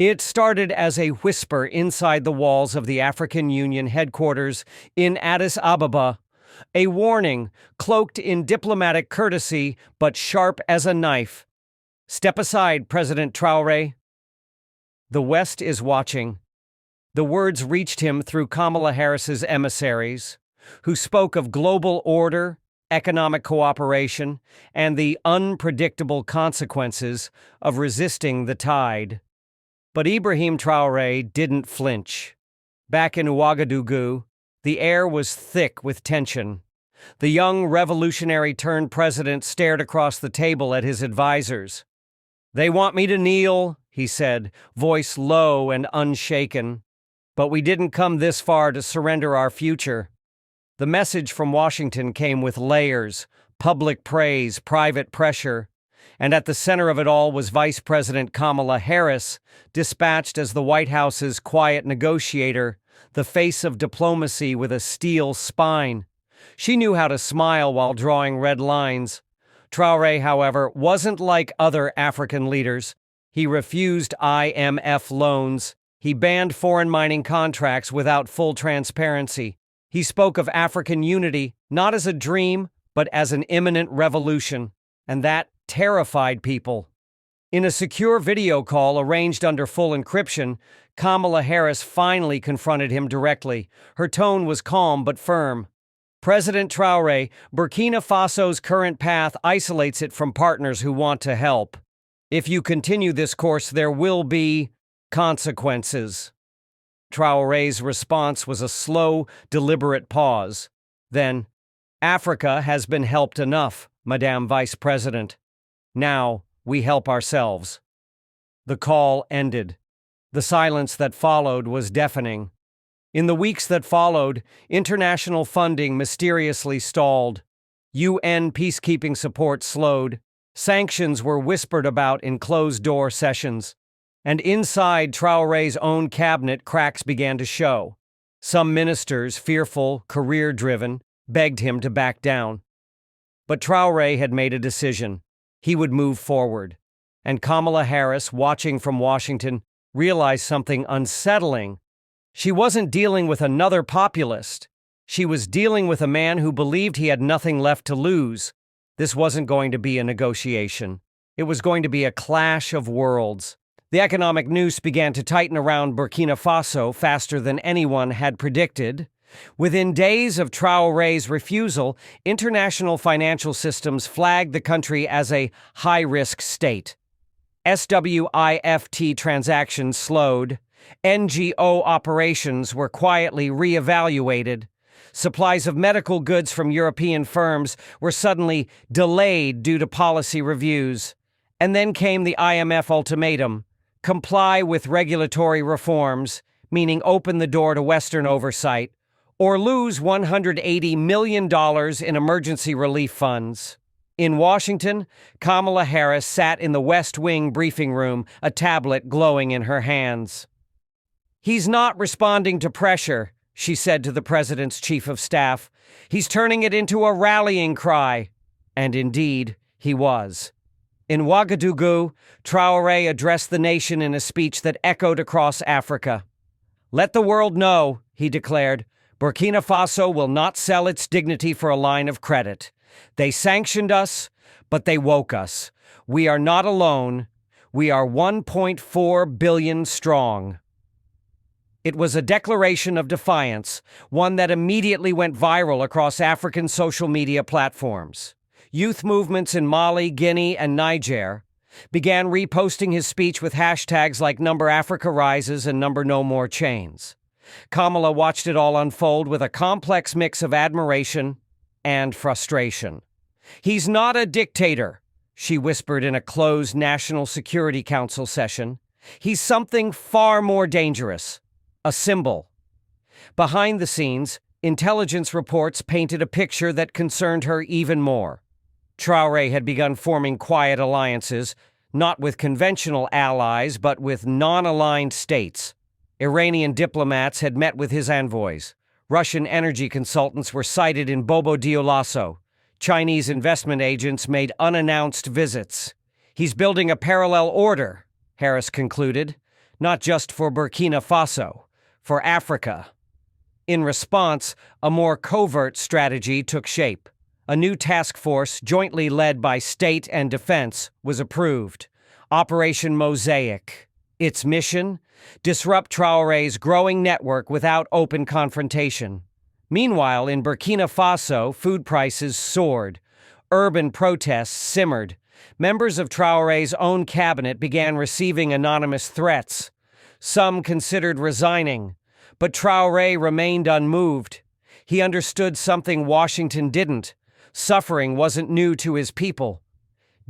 It started as a whisper inside the walls of the African Union headquarters in Addis Ababa, a warning cloaked in diplomatic courtesy but sharp as a knife. Step aside, President Traoré. The West is watching. The words reached him through Kamala Harris's emissaries, who spoke of global order, economic cooperation, and the unpredictable consequences of resisting the tide. But Ibrahim Traoré didn't flinch. Back in Ouagadougou, the air was thick with tension. The young revolutionary-turned-president stared across the table at his advisors. "They want me to kneel," he said, voice low and unshaken. "But we didn't come this far to surrender our future." The message from Washington came with layers: public praise, private pressure, and at the center of it all was Vice President Kamala Harris, dispatched as the White House's quiet negotiator, the face of diplomacy with a steel spine. She knew how to smile while drawing red lines. Traoré, however, wasn't like other African leaders. He refused IMF loans. He banned foreign mining contracts without full transparency. He spoke of African unity not as a dream, but as an imminent revolution, and that terrified people. In a secure video call arranged under full encryption, Kamala Harris finally confronted him directly. Her tone was calm but firm. "President Traoré, Burkina Faso's current path isolates it from partners who want to help. If you continue this course, there will be consequences." Traoré's response was a slow, deliberate pause. Then, "Africa has been helped enough, Madame Vice President. Now, we help ourselves." The call ended. The silence that followed was deafening. In the weeks that followed, international funding mysteriously stalled. UN peacekeeping support slowed. Sanctions were whispered about in closed-door sessions. And inside Traoré's own cabinet, cracks began to show. Some ministers, fearful, career-driven, begged him to back down. But Traoré had made a decision. He would move forward. And Kamala Harris, watching from Washington, realized something unsettling. She wasn't dealing with another populist. She was dealing with a man who believed he had nothing left to lose. This wasn't going to be a negotiation. It was going to be a clash of worlds. The economic noose began to tighten around Burkina Faso faster than anyone had predicted. Within days of Traoré's refusal, international financial systems flagged the country as a high-risk state. SWIFT transactions slowed. NGO operations were quietly re-evaluated. Supplies of medical goods from European firms were suddenly delayed due to policy reviews. And then came the IMF ultimatum: comply with regulatory reforms, meaning open the door to Western oversight, or lose $180 million in emergency relief funds. In Washington, Kamala Harris sat in the West Wing briefing room, a tablet glowing in her hands. "He's not responding to pressure," she said to the president's chief of staff. "He's turning it into a rallying cry." And indeed, he was. In Ouagadougou, Traoré addressed the nation in a speech that echoed across Africa. "Let the world know," he declared, "Burkina Faso will not sell its dignity for a line of credit. They sanctioned us, but they woke us. We are not alone. We are 1.4 billion strong." It was a declaration of defiance, one that immediately went viral across African social media platforms. Youth movements in Mali, Guinea, and Niger began reposting his speech with hashtags like #AfricaRises and #NoMoreChains. Kamala watched it all unfold with a complex mix of admiration and frustration. "He's not a dictator," she whispered in a closed National Security Council session. "He's something far more dangerous. A symbol." Behind the scenes, intelligence reports painted a picture that concerned her even more. Traoré had begun forming quiet alliances, not with conventional allies, but with non-aligned states. Iranian diplomats had met with his envoys. Russian energy consultants were sighted in Bobo Dioulasso. Chinese investment agents made unannounced visits. "He's building a parallel order," Harris concluded. not just for Burkina Faso, for Africa. In response, a more covert strategy took shape. A new task force, jointly led by state and defense, was approved. Operation Mosaic. Its mission? Disrupt Traoré's growing network without open confrontation. Meanwhile, in Burkina Faso, food prices soared. Urban protests simmered. Members of Traoré's own cabinet began receiving anonymous threats. Some considered resigning, but Traoré remained unmoved. He understood something Washington didn't. Suffering wasn't new to his people.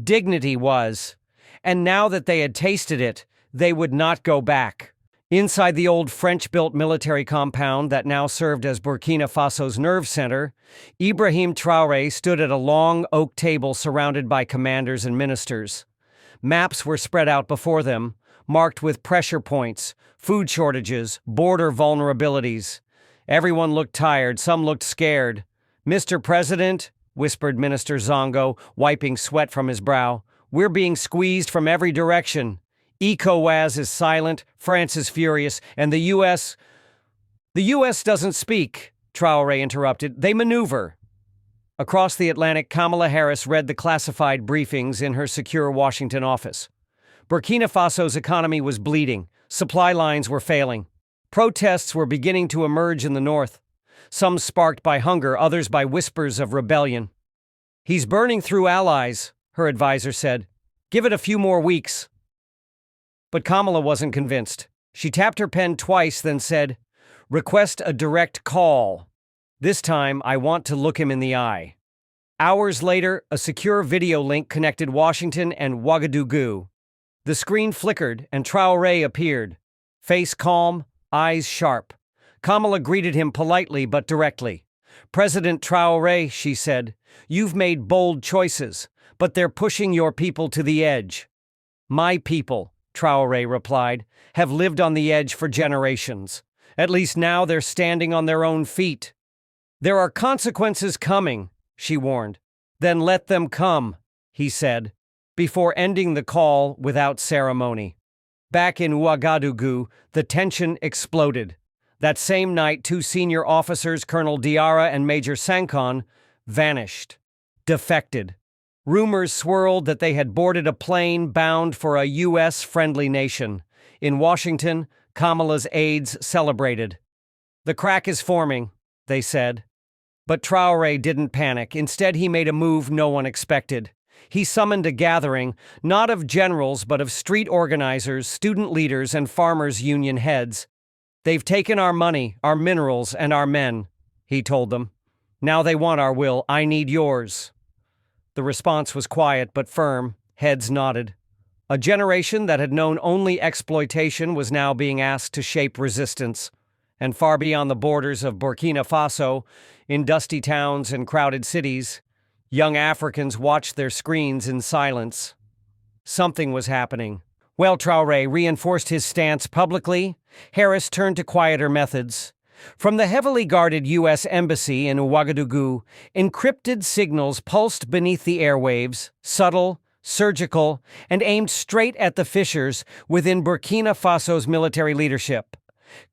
Dignity was. And now that they had tasted it, they would not go back. Inside the old French-built military compound that now served as Burkina Faso's nerve center, Ibrahim Traoré stood at a long oak table surrounded by commanders and ministers. Maps were spread out before them, marked with pressure points, food shortages, border vulnerabilities. Everyone looked tired, some looked scared. "Mr. President," whispered Minister Zongo, wiping sweat from his brow, "we're being squeezed from every direction. ECOWAS is silent, France is furious, and the U.S. "The U.S. doesn't speak," Traoré interrupted. "They maneuver." Across the Atlantic, Kamala Harris read the classified briefings in her secure Washington office. Burkina Faso's economy was bleeding. Supply lines were failing. Protests were beginning to emerge in the north, some sparked by hunger, others by whispers of rebellion. "He's burning through allies," her advisor said. "Give it a few more weeks." But Kamala wasn't convinced. She tapped her pen twice, then said, "Request a direct call. This time, I want to look him in the eye." Hours later, a secure video link connected Washington and Ouagadougou. The screen flickered, and Traoré appeared. Face calm, eyes sharp. Kamala greeted him politely but directly. "President Traoré," she said, "you've made bold choices, but they're pushing your people to the edge." "My people," Traoré replied, "have lived on the edge for generations. At least now they're standing on their own feet." "There are consequences coming," she warned. "Then let them come," he said, before ending the call without ceremony. Back in Ouagadougou, the tension exploded. That same night, two senior officers, Colonel Diarra and Major Sankon, vanished, defected. Rumors swirled that they had boarded a plane bound for a U.S.-friendly nation. In Washington, Kamala's aides celebrated. "The crack is forming," they said. But Traoré didn't panic. Instead, he made a move no one expected. He summoned a gathering, not of generals but of street organizers, student leaders, and farmers' union heads. "They've taken our money, our minerals, and our men," he told them. "Now they want our will. I need yours." The response was quiet but firm. Heads nodded. A generation that had known only exploitation was now being asked to shape resistance. And far beyond the borders of Burkina Faso, in dusty towns and crowded cities, young Africans watched their screens in silence. Something was happening. While Traoré reinforced his stance publicly, Harris turned to quieter methods. From the heavily guarded U.S. Embassy in Ouagadougou, encrypted signals pulsed beneath the airwaves, subtle, surgical, and aimed straight at the fissures within Burkina Faso's military leadership.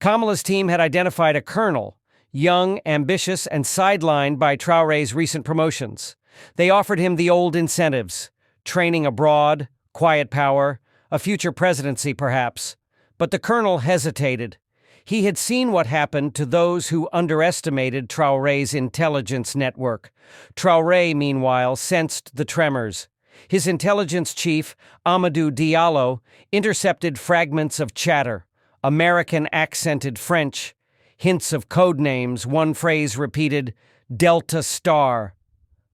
Kamala's team had identified a colonel, young, ambitious, and sidelined by Traoré's recent promotions. They offered him the old incentives: training abroad, quiet power, a future presidency perhaps. But the colonel hesitated. He had seen what happened to those who underestimated Traoré's intelligence network. Traoré, meanwhile, sensed the tremors. His intelligence chief, Amadou Diallo, intercepted fragments of chatter, American-accented French, hints of code names, one phrase repeated, "Delta Star."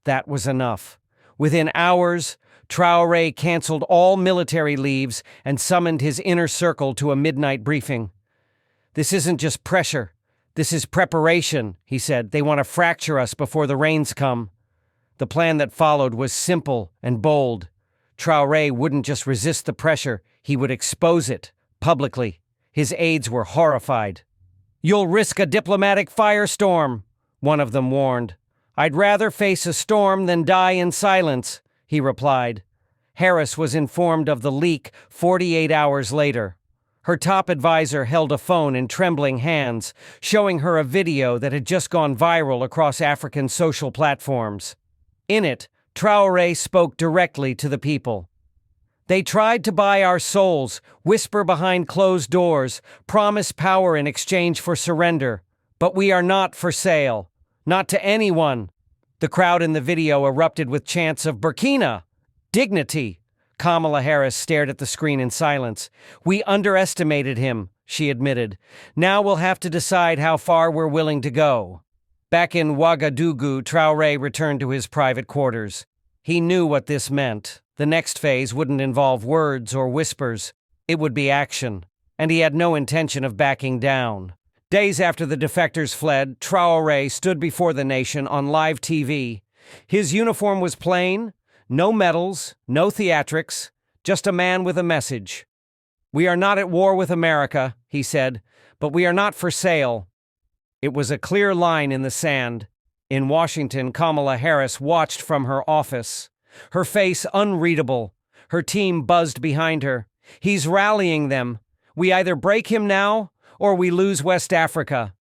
That was enough. Within hours, Traoré canceled all military leaves and summoned his inner circle to a midnight briefing. "This isn't just pressure. This is preparation," he said. "They want to fracture us before the rains come." The plan that followed was simple and bold. Traoré wouldn't just resist the pressure, he would expose it, publicly. His aides were horrified. "You'll risk a diplomatic firestorm," one of them warned. "I'd rather face a storm than die in silence," he replied. Harris was informed of the leak 48 hours later. Her top advisor held a phone in trembling hands, showing her a video that had just gone viral across African social platforms. In it, Traoré spoke directly to the people. They tried to buy our souls, whisper behind closed doors, promise power in exchange for surrender. But we are not for sale. Not to anyone. The crowd in the video erupted with chants of Burkina, dignity. Kamala Harris stared at the screen in silence. We underestimated him, she admitted. Now we'll have to decide how far we're willing to go. Back in Ouagadougou, Traoré returned to his private quarters. He knew what this meant. The next phase wouldn't involve words or whispers. It would be action. And he had no intention of backing down. Days after the defectors fled, Traoré stood before the nation on live TV. His uniform was plain. No medals, no theatrics, just a man with a message. We are not at war with America, he said, but we are not for sale. It was a clear line in the sand. In Washington, Kamala Harris watched from her office. Her face unreadable. Her team buzzed behind her. He's rallying them. We either break him now, or we lose West Africa.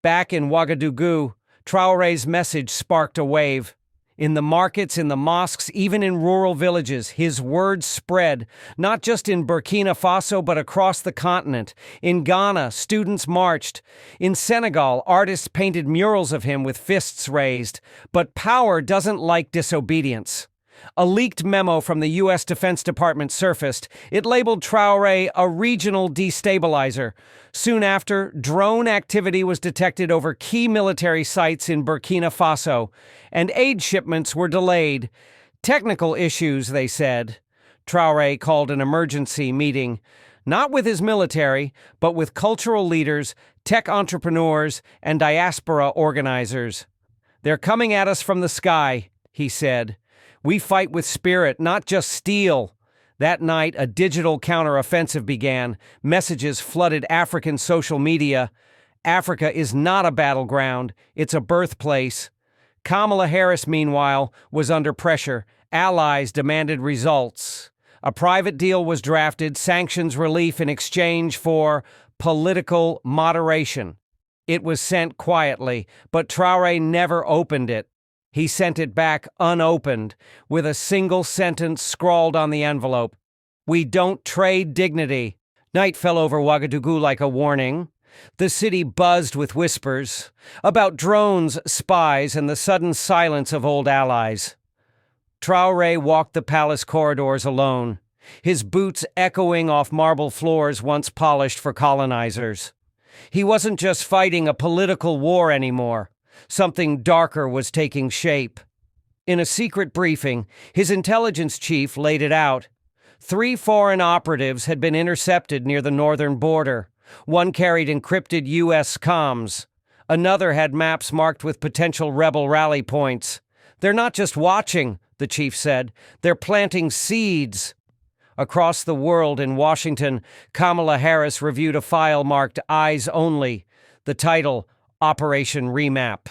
Back in Ouagadougou, Traoré's message sparked a wave. In the markets, in the mosques, even in rural villages, his words spread, not just in Burkina Faso but across the continent. In Ghana, students marched. In Senegal, artists painted murals of him with fists raised. But power doesn't like disobedience. A leaked memo from the U.S. Defense Department surfaced. It labeled Traoré a regional destabilizer. Soon after, drone activity was detected over key military sites in Burkina Faso, and aid shipments were delayed. Technical issues, they said. Traoré called an emergency meeting, not with his military, but with cultural leaders, tech entrepreneurs, and diaspora organizers. They're coming at us from the sky, he said. We fight with spirit, not just steel. That night, a digital counteroffensive began. Messages flooded African social media. Africa is not a battleground, it's a birthplace. Kamala Harris, meanwhile, was under pressure. Allies demanded results. A private deal was drafted, sanctions relief in exchange for political moderation. It was sent quietly, but Traoré never opened it. He sent it back unopened, with a single sentence scrawled on the envelope. We don't trade dignity. Night fell over Ouagadougou like a warning. The city buzzed with whispers about drones, spies, and the sudden silence of old allies. Traoré walked the palace corridors alone, his boots echoing off marble floors once polished for colonizers. He wasn't just fighting a political war anymore. Something darker was taking shape. In a secret briefing, his intelligence chief laid it out. 3 foreign operatives had been intercepted near the northern border. One carried encrypted U.S. comms. Another had maps marked with potential rebel rally points. They're not just watching, the chief said. They're planting seeds. Across the world in Washington, Kamala Harris reviewed a file marked Eyes Only. The title, Operation Remap.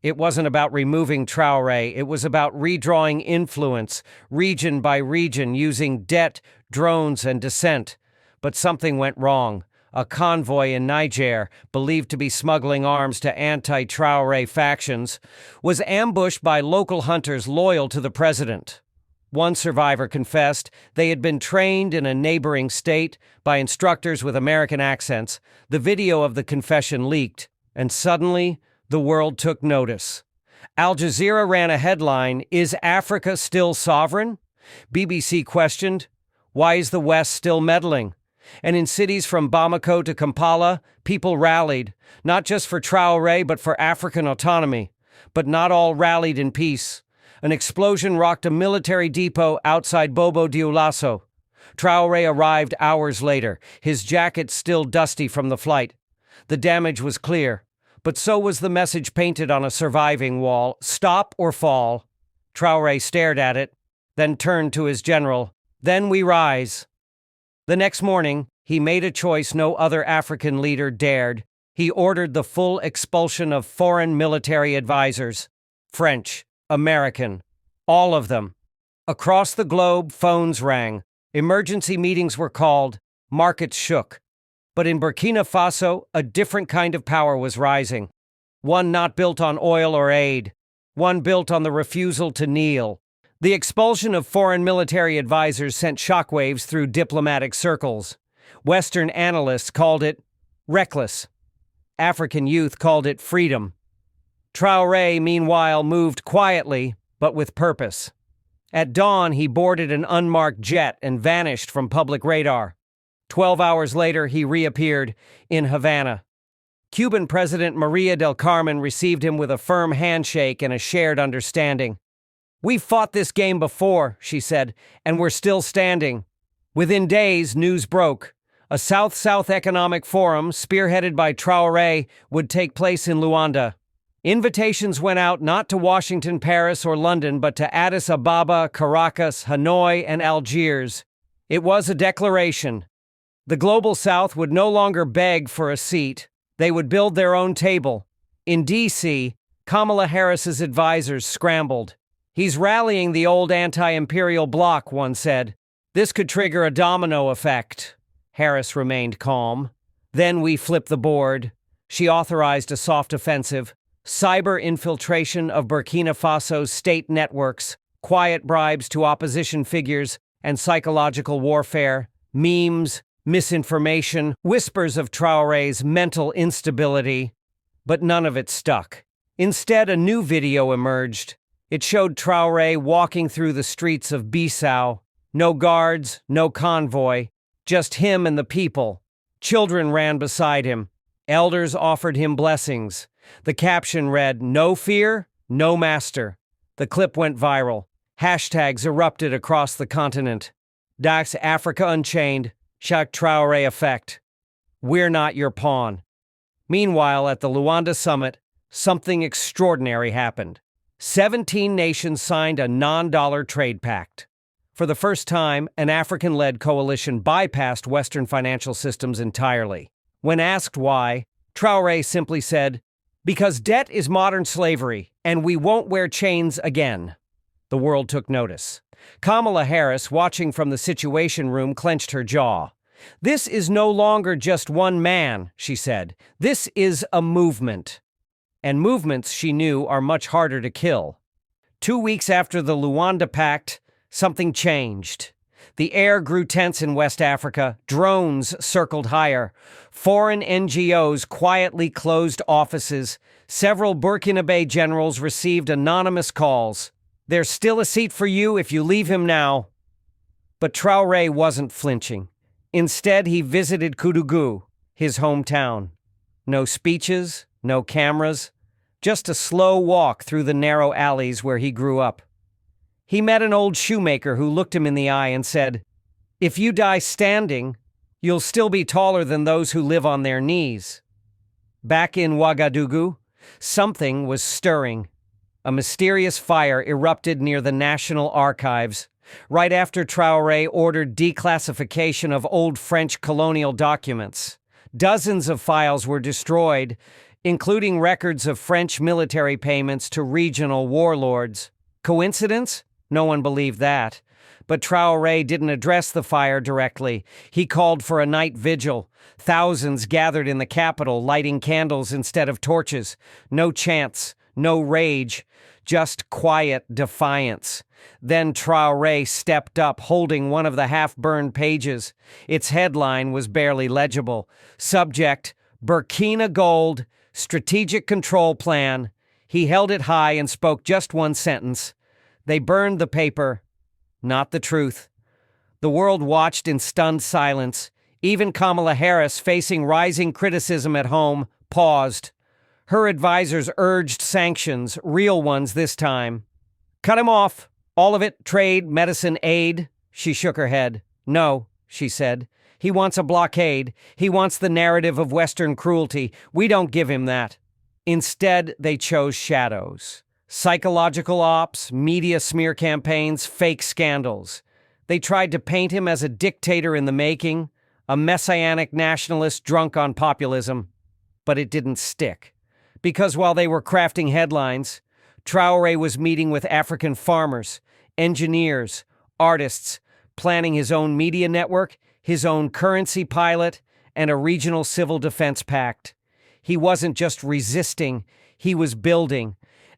It wasn't about removing Traoré, it was about redrawing influence, region by region, using debt, drones, and dissent. But something went wrong. A convoy in Niger, believed to be smuggling arms to anti-Traoré factions, was ambushed by local hunters loyal to the president. One survivor confessed they had been trained in a neighboring state by instructors with American accents. The video of the confession leaked. And suddenly, the world took notice. Al Jazeera ran a headline, "Is Africa still sovereign?" BBC questioned, "Why is the West still meddling?" And in cities from Bamako to Kampala, people rallied, not just for Traoré, but for African autonomy. But not all rallied in peace. An explosion rocked a military depot outside Bobo Dioulasso. Traoré arrived hours later, his jacket still dusty from the flight. The damage was clear. But so was the message painted on a surviving wall, "Stop or fall." Traoré stared at it, then turned to his general. "Then we rise." The next morning, he made a choice no other African leader dared. He ordered the full expulsion of foreign military advisors. French, American, all of them. Across the globe, phones rang. Emergency meetings were called. Markets shook. But in Burkina Faso, a different kind of power was rising. One not built on oil or aid. One built on the refusal to kneel. The expulsion of foreign military advisors sent shockwaves through diplomatic circles. Western analysts called it reckless. African youth called it freedom. Traoré, meanwhile, moved quietly, but with purpose. At dawn, he boarded an unmarked jet and vanished from public radar. 12 hours later, he reappeared in Havana. Cuban President Maria del Carmen received him with a firm handshake and a shared understanding. "We've fought this game before," she said, "and we're still standing." Within days, news broke. A South-South Economic Forum, spearheaded by Traoré, would take place in Luanda. Invitations went out not to Washington, Paris, or London, but to Addis Ababa, Caracas, Hanoi, and Algiers. It was a declaration. The Global South would no longer beg for a seat. They would build their own table. In D.C., Kamala Harris's advisors scrambled. "He's rallying the old anti-imperial bloc," one said. "This could trigger a domino effect." Harris remained calm. "Then we flipped the board." She authorized a soft offensive. Cyber infiltration of Burkina Faso's state networks, quiet bribes to opposition figures, and psychological warfare, memes, misinformation, whispers of Traoré's mental instability. But none of it stuck. Instead, a new video emerged. It showed Traoré walking through the streets of Bissau. No guards, no convoy, just him and the people. Children ran beside him. Elders offered him blessings. The caption read, "No fear, no master." The clip went viral. Hashtags erupted across the continent. Dax Africa Unchained, Jacques Traoré Effect. We're not your pawn. Meanwhile, at the Luanda summit, something extraordinary happened. 17 nations signed a non-dollar trade pact. For the first time, an African-led coalition bypassed Western financial systems entirely. When asked why, Traoré simply said, "Because debt is modern slavery, and we won't wear chains again." The world took notice. Kamala Harris, watching from the Situation Room, clenched her jaw. "This is no longer just one man," she said. "This is a movement." And movements, she knew, are much harder to kill. 2 weeks after the Luanda Pact, something changed. The air grew tense in West Africa. Drones circled higher. Foreign NGOs quietly closed offices. Several Burkinabe generals received anonymous calls. "There's still a seat for you if you leave him now." But Traoré wasn't flinching. Instead, he visited Koudougou, his hometown. No speeches, no cameras, just a slow walk through the narrow alleys where he grew up. He met an old shoemaker who looked him in the eye and said, "If you die standing, you'll still be taller than those who live on their knees." Back in Ouagadougou, something was stirring. A mysterious fire erupted near the National Archives, right after Traoré ordered declassification of old French colonial documents. Dozens of files were destroyed, including records of French military payments to regional warlords. Coincidence? No one believed that. But Traoré didn't address the fire directly. He called for a night vigil. Thousands gathered in the capital, lighting candles instead of torches. No chants, no rage, just quiet defiance. Then Traoré stepped up, holding one of the half-burned pages. Its headline was barely legible. Subject, Burkina Gold, Strategic Control Plan. He held it high and spoke just one sentence. They burned the paper, not the truth. The world watched in stunned silence. Even Kamala Harris, facing rising criticism at home, paused. Her advisors urged sanctions, real ones this time. "Cut him off. All of it, trade, medicine, aid." She shook her head. "No," she said. "He wants a blockade. He wants the narrative of Western cruelty. We don't give him that." Instead, they chose shadows. Psychological ops, media smear campaigns, fake scandals. They tried to paint him as a dictator in the making, a messianic nationalist drunk on populism. But it didn't stick. Because while they were crafting headlines, Traoré was meeting with African farmers, engineers, artists, planning his own media network, his own currency pilot, and a regional civil defense pact. He wasn't just resisting, he was building.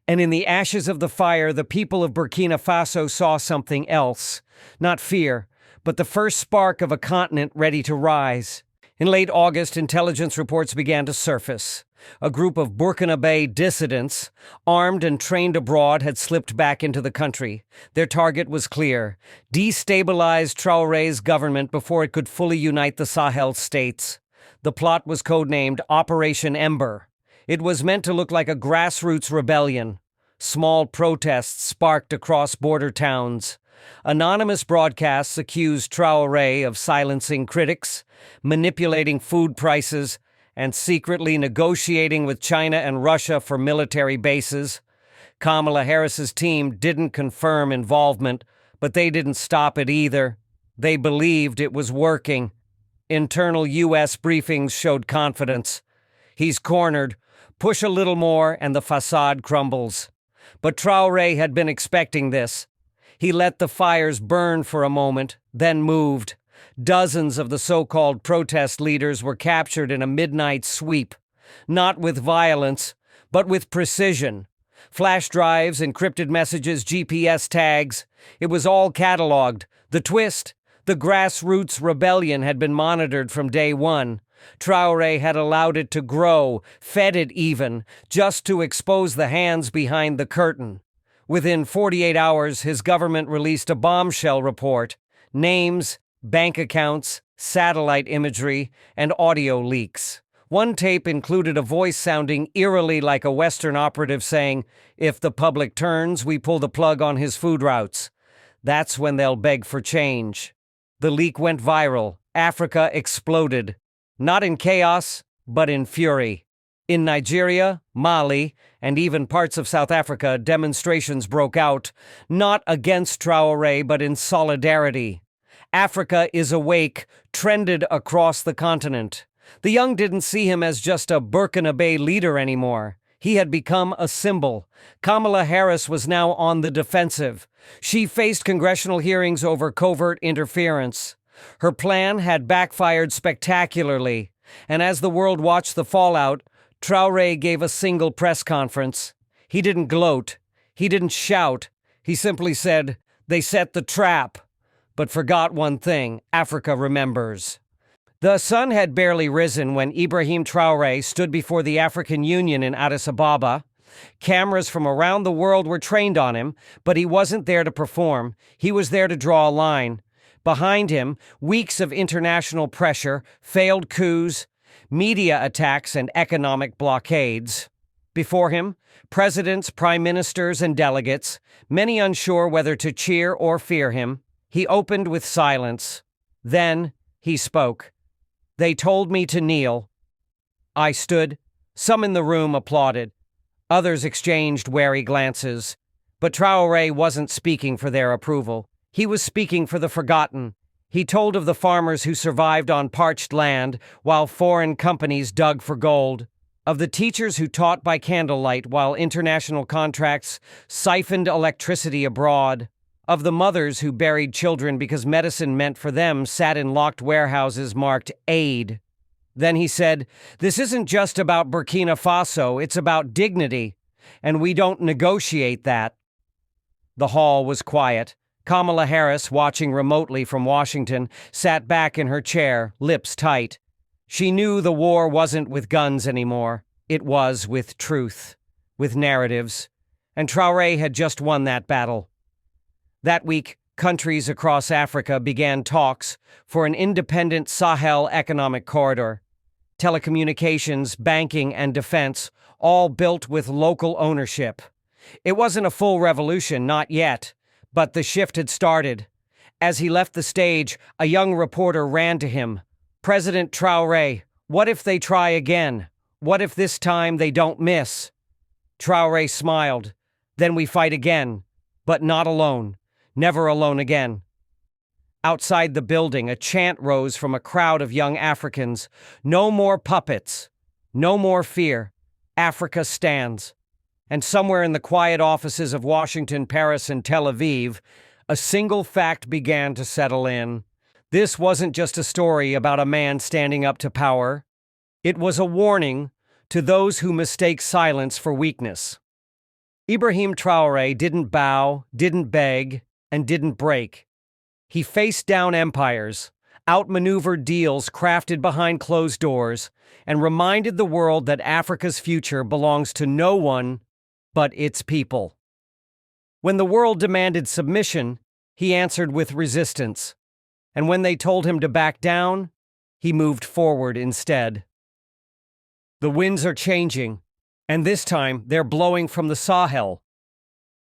And in the ashes of the fire, the people of Burkina Faso saw something else. Not fear, but the first spark of a continent ready to rise. In late August, intelligence reports began to surface. A group of Burkinabe dissidents, armed and trained abroad, had slipped back into the country. Their target was clear: destabilize Traoré's government before it could fully unite the Sahel states. The plot was codenamed Operation Ember. It was meant to look like a grassroots rebellion. Small protests sparked across border towns. Anonymous broadcasts accused Traoré of silencing critics, manipulating food prices, and secretly negotiating with China and Russia for military bases. Kamala Harris's team didn't confirm involvement, but they didn't stop it either. They believed it was working. Internal U.S. briefings showed confidence. He's cornered. Push a little more and the facade crumbles. But Traoré had been expecting this. He let the fires burn for a moment, then moved. Dozens of the so-called protest leaders were captured in a midnight sweep. Not with violence, but with precision. Flash drives, encrypted messages, GPS tags. It was all cataloged. The twist: the grassroots rebellion had been monitored from day one. Traoré had allowed it to grow, fed it even, just to expose the hands behind the curtain. Within 48 hours, his government released a bombshell report. Names, bank accounts, satellite imagery, and audio leaks. One tape included a voice sounding eerily like a Western operative saying, "If the public turns, we pull the plug on his food routes. That's when they'll beg for change." The leak went viral. Africa exploded. Not in chaos, but in fury. In Nigeria, Mali, and even parts of South Africa, demonstrations broke out, not against Traoré, but in solidarity. Africa is awake, trended across the continent. The young didn't see him as just a Burkinabe leader anymore. He had become a symbol. Kamala Harris was now on the defensive. She faced congressional hearings over covert interference. Her plan had backfired spectacularly, and as the world watched the fallout, Traoré gave a single press conference. He didn't gloat. He didn't shout. He simply said, "They set the trap," but forgot one thing: Africa remembers. The sun had barely risen when Ibrahim Traoré stood before the African Union in Addis Ababa. Cameras from around the world were trained on him, but he wasn't there to perform. He was there to draw a line. Behind him, weeks of international pressure, failed coups, media attacks, and economic blockades. Before him, presidents, prime ministers, and delegates, many unsure whether to cheer or fear him. He opened with silence. Then he spoke. "They told me to kneel." I stood. Some in the room applauded. Others exchanged wary glances. But Traoré wasn't speaking for their approval. He was speaking for the forgotten. He told of the farmers who survived on parched land while foreign companies dug for gold, of the teachers who taught by candlelight while international contracts siphoned electricity abroad, of the mothers who buried children because medicine meant for them sat in locked warehouses marked aid. Then he said, "This isn't just about Burkina Faso, it's about dignity, and we don't negotiate that." The hall was quiet. Kamala Harris, watching remotely from Washington, sat back in her chair, lips tight. She knew the war wasn't with guns anymore. It was with truth, with narratives. And Traoré had just won that battle. That week, countries across Africa began talks for an independent Sahel economic corridor. Telecommunications, banking, and defense, all built with local ownership. It wasn't a full revolution, not yet. But the shift had started. As he left the stage, a young reporter ran to him. "President Traoré, what if they try again? What if this time they don't miss?" Traoré smiled. "Then we fight again, but not alone. Never alone again." Outside the building, a chant rose from a crowd of young Africans. "No more puppets. No more fear. Africa stands." And somewhere in the quiet offices of Washington, Paris, and Tel Aviv, a single fact began to settle in. This wasn't just a story about a man standing up to power. It was a warning to those who mistake silence for weakness. Ibrahim Traoré didn't bow, didn't beg, and didn't break. He faced down empires, outmaneuvered deals crafted behind closed doors, and reminded the world that Africa's future belongs to no one but its people. When the world demanded submission, he answered with resistance. And when they told him to back down, he moved forward instead. The winds are changing, and this time they're blowing from the Sahel,